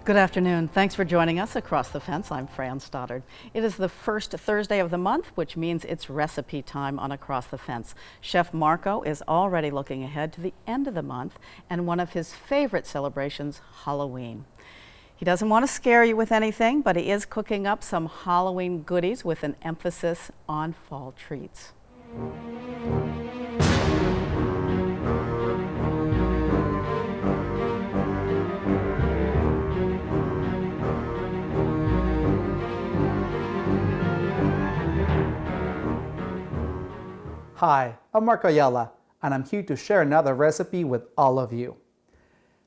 Good afternoon. Thanks for joining us across the fence. I'm Fran Stoddard. It is the first Thursday of the month, which means it's recipe time on Across the Fence. Chef Marco is already looking ahead to the end of the month and one of his favorite celebrations, Halloween. He doesn't want to scare you with anything, but he is cooking up some Halloween goodies with an emphasis on fall treats. Hi, I'm Marco Ayala, and I'm here to share another recipe with all of you.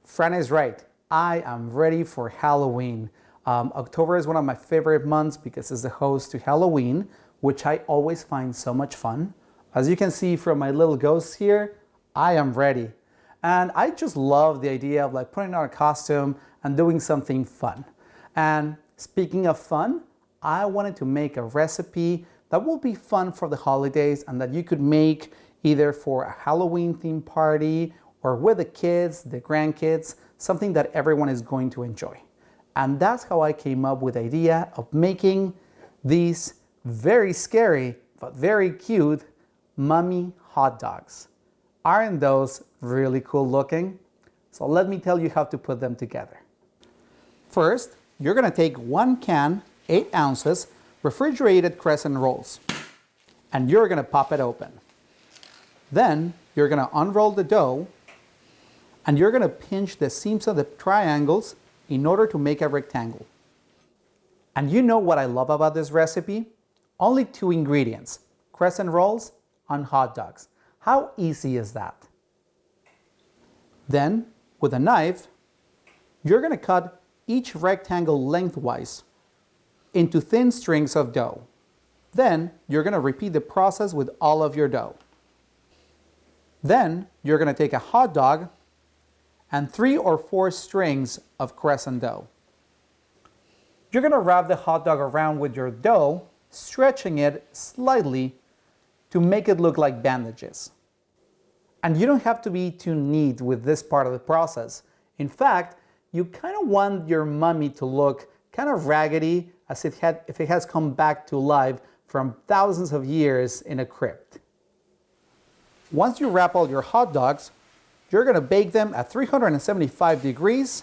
Fran is right, I am ready for Halloween. October is one of my favorite months because it's the host to Halloween, which I always find so much fun. As you can see from my little ghosts here, I am ready. And I just love the idea of putting on a costume and doing something fun. And speaking of fun, I wanted to make a recipe that will be fun for the holidays and that you could make either for a Halloween themed party or with the kids, the grandkids, something that everyone is going to enjoy. And that's how I came up with the idea of making these very scary but very cute mummy hot dogs. Aren't those really cool looking? So let me tell you how to put them together. First, you're gonna take 1 can, 8 ounces, refrigerated crescent rolls, and you're gonna pop it open. Then you're gonna unroll the dough, and you're gonna pinch the seams of the triangles in order to make a rectangle. And you know what I love about this recipe? Only 2 ingredients, crescent rolls and hot dogs. How easy is that? Then, with a knife, you're gonna cut each rectangle lengthwise into thin strings of dough. Then you're going to repeat the process with all of your dough. Then you're going to take a hot dog and 3 or 4 strings of crescent dough. You're going to wrap the hot dog around with your dough, stretching it slightly to make it look like bandages. And you don't have to be too neat with this part of the process. In fact, you kind of want your mummy to look kind of raggedy, as if it has come back to life from thousands of years in a crypt. Once you wrap all your hot dogs, you're going to bake them at 375 degrees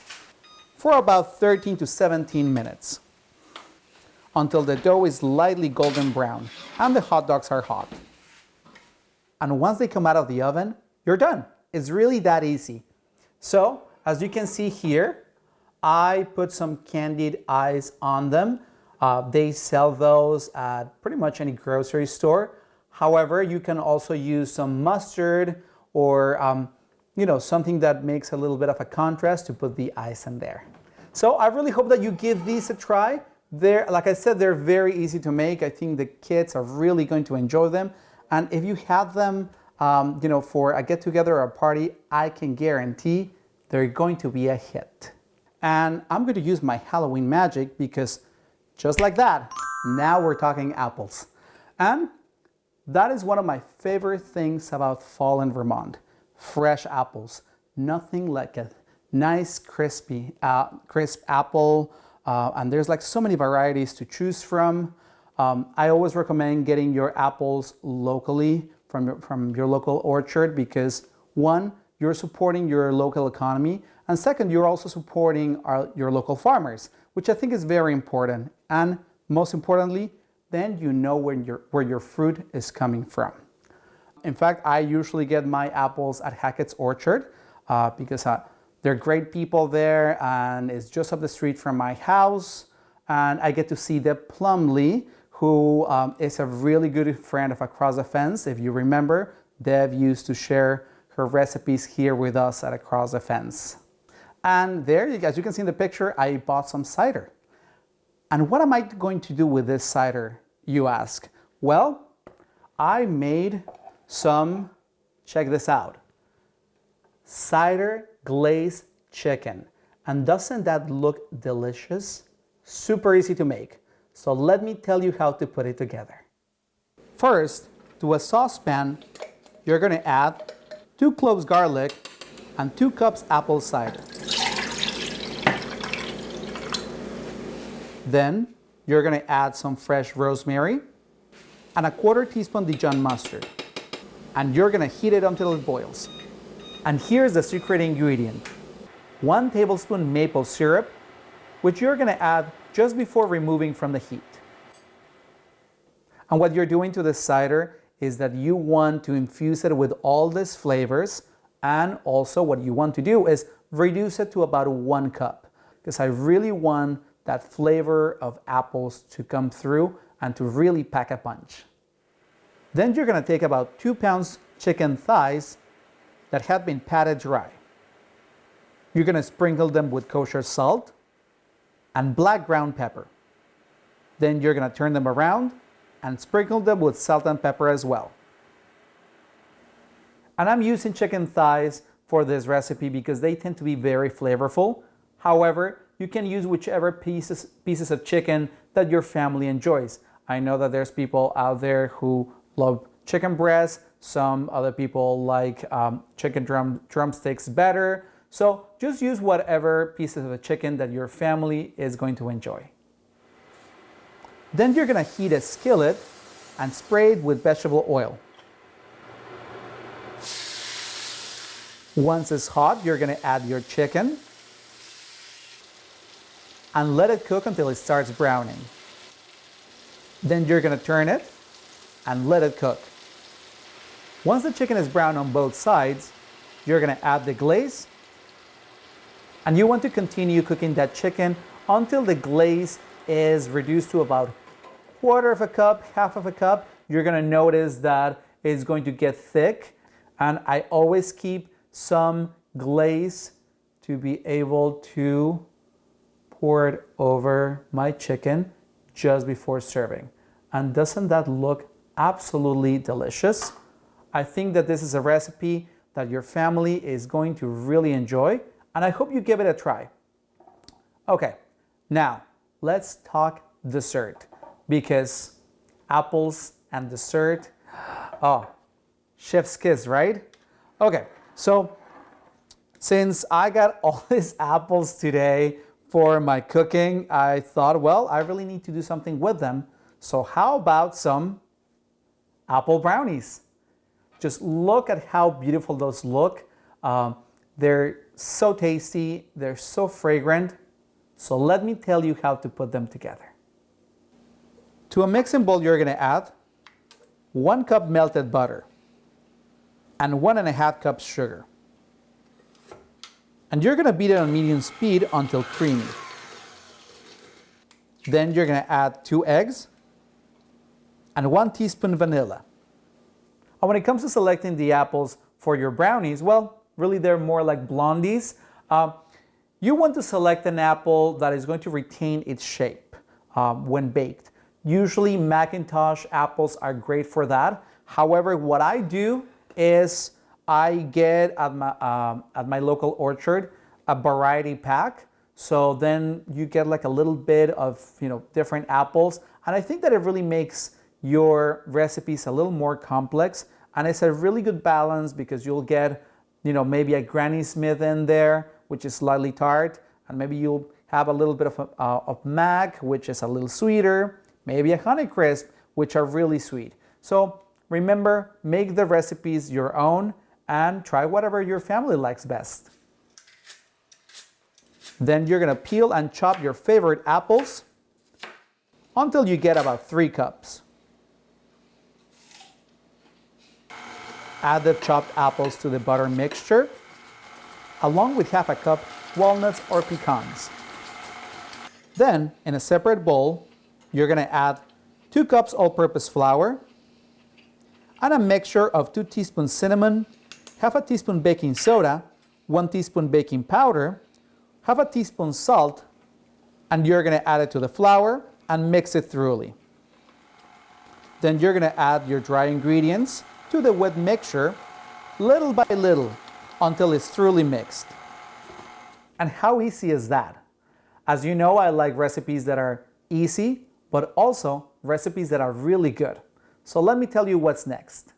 for about 13 to 17 minutes until the dough is lightly golden brown and the hot dogs are hot. And once they come out of the oven, you're done. It's really that easy. So, as you can see here, I put some candied eyes on them. They sell those at pretty much any grocery store. However, you can also use some mustard or something that makes a little bit of a contrast to put the eyes in there. So I really hope that you give these a try. Like I said, they're very easy to make. I think the kids are really going to enjoy them. And if you have them for a get-together or a party, I can guarantee they're going to be a hit. And I'm going to use my Halloween magic because just like that, now we're talking apples. And that is one of my favorite things about fall in Vermont. Fresh apples. Nothing like a nice crisp apple. And there's so many varieties to choose from. I always recommend getting your apples locally from your local orchard because 1, you're supporting your local economy, and 2nd, you're also supporting your local farmers, which I think is very important. And most importantly, then you know where your fruit is coming from. In fact, I usually get my apples at Hackett's Orchard because they're great people there, and it's just up the street from my house. And I get to see Deb Plumley, who is a really good friend of Across the Fence. If you remember, Deb used to share her recipes here with us at Across the Fence. And there, as you can see in the picture, I bought some cider. And what am I going to do with this cider, you ask? Well, I made some, check this out, cider glazed chicken. And doesn't that look delicious? Super easy to make. So let me tell you how to put it together. First, to a saucepan, you're going to add 2 cloves garlic and 2 cups apple cider. Then you're going to add some fresh rosemary and a 1/4 teaspoon Dijon mustard. And you're going to heat it until it boils. And here's the secret ingredient. 1 tablespoon maple syrup, which you're going to add just before removing from the heat. And what you're doing to the cider is that you want to infuse it with all these flavors, and also what you want to do is reduce it to about 1 cup, because I really want that flavor of apples to come through and to really pack a punch. Then you're going to take about 2 pounds chicken thighs that have been patted dry. You're going to sprinkle them with kosher salt and black ground pepper. Then you're going to turn them around and sprinkle them with salt and pepper as well. And I'm using chicken thighs for this recipe because they tend to be very flavorful. However, you can use whichever pieces of chicken that your family enjoys. I know that there's people out there who love chicken breast. Some other people like chicken drumsticks better. So just use whatever pieces of the chicken that your family is going to enjoy. Then you're going to heat a skillet and spray it with vegetable oil. Once it's hot, you're going to add your chicken and let it cook until it starts browning. Then you're going to turn it and let it cook. Once the chicken is brown on both sides, you're going to add the glaze, and you want to continue cooking that chicken until the glaze is reduced to about 1/4 cup, 1/2 cup. You're going to notice that it's going to get thick, and I always keep some glaze to be able to pour it over my chicken just before serving. And doesn't that look absolutely delicious? I think that this is a recipe that your family is going to really enjoy, and I hope you give it a try. Okay, now let's talk dessert, because apples and dessert, oh, chef's kiss, right? Okay, so since I got all these apples today for my cooking, I thought, well, I really need to do something with them. So how about some apple brownies? Just look at how beautiful those look. They're so tasty, they're so fragrant. So let me tell you how to put them together. To a mixing bowl, you're going to add 1 cup melted butter and 1.5 cups sugar. And you're going to beat it on medium speed until creamy. Then you're going to add 2 eggs and 1 teaspoon vanilla. And when it comes to selecting the apples for your brownies, well, really they're more like blondies. You want to select an apple that is going to retain its shape when baked. Usually Macintosh apples are great for that. However, what I do is I get at my local orchard a variety pack. So then you get like a little bit of different apples. And I think that it really makes your recipes a little more complex. And it's a really good balance because you'll get maybe a Granny Smith in there, which is slightly tart. And maybe you'll have a little bit of Mac, which is a little sweeter. Maybe a Honeycrisp, which are really sweet. So remember, make the recipes your own and try whatever your family likes best. Then you're going to peel and chop your favorite apples until you get about 3 cups. Add the chopped apples to the butter mixture, along with 1/2 cup walnuts or pecans. Then, in a separate bowl, you're going to add 2 cups all-purpose flour and a mixture of 2 teaspoons cinnamon, 1/2 teaspoon baking soda, 1 teaspoon baking powder, 1/2 teaspoon salt, and you're going to add it to the flour and mix it thoroughly. Then you're gonna add your dry ingredients to the wet mixture little by little until it's thoroughly mixed. And how easy is that? As you know, I like recipes that are easy, but also recipes that are really good. So let me tell you what's next.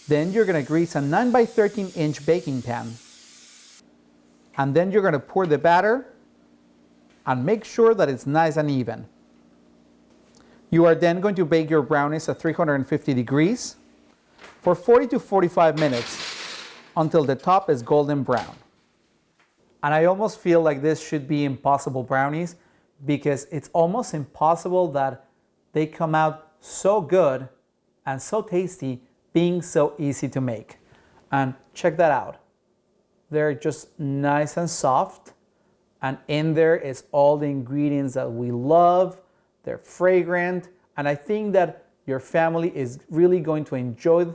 Then you're gonna grease a 9 by 13 inch baking pan. And then you're gonna pour the batter and make sure that it's nice and even. You are then going to bake your brownies at 350 degrees for 40 to 45 minutes until the top is golden brown. And I almost feel like this should be impossible brownies because it's almost impossible that they come out so good and so tasty being so easy to make. And check that out. They're just nice and soft, and in there is all the ingredients that we love. They're fragrant, and I think that your family is really going to enjoy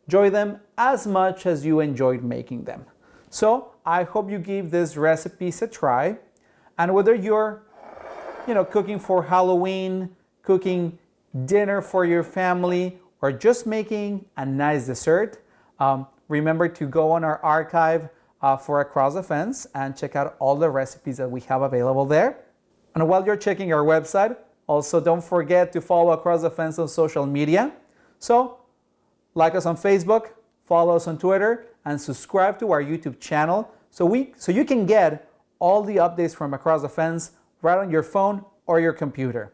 them as much as you enjoyed making them. So I hope you give these recipes a try, and whether you're cooking for Halloween, cooking dinner for your family, or just making a nice dessert, remember to go on our archive for Across the Fence and check out all the recipes that we have available there. And while you're checking our website, also don't forget to follow Across the Fence on social media. So like us on Facebook, follow us on Twitter, and subscribe to our YouTube channel so you can get all the updates from Across the Fence right on your phone or your computer.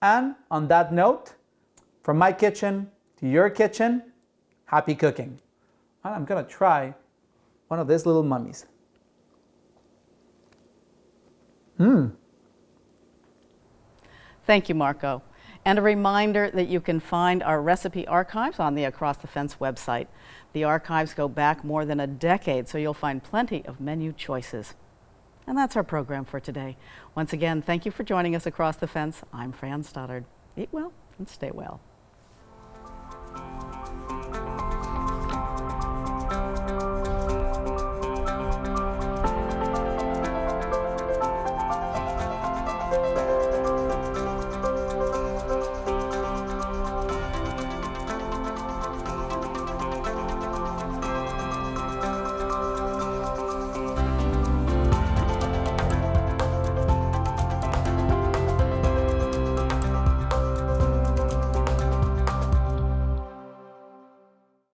And on that note, from my kitchen to your kitchen, happy cooking. And I'm gonna try one of these little mummies. Thank you, Marco. And a reminder that you can find our recipe archives on the Across the Fence website. The archives go back more than a decade, so you'll find plenty of menu choices. And that's our program for today. Once again, thank you for joining us Across the Fence. I'm Fran Stoddard. Eat well and stay well.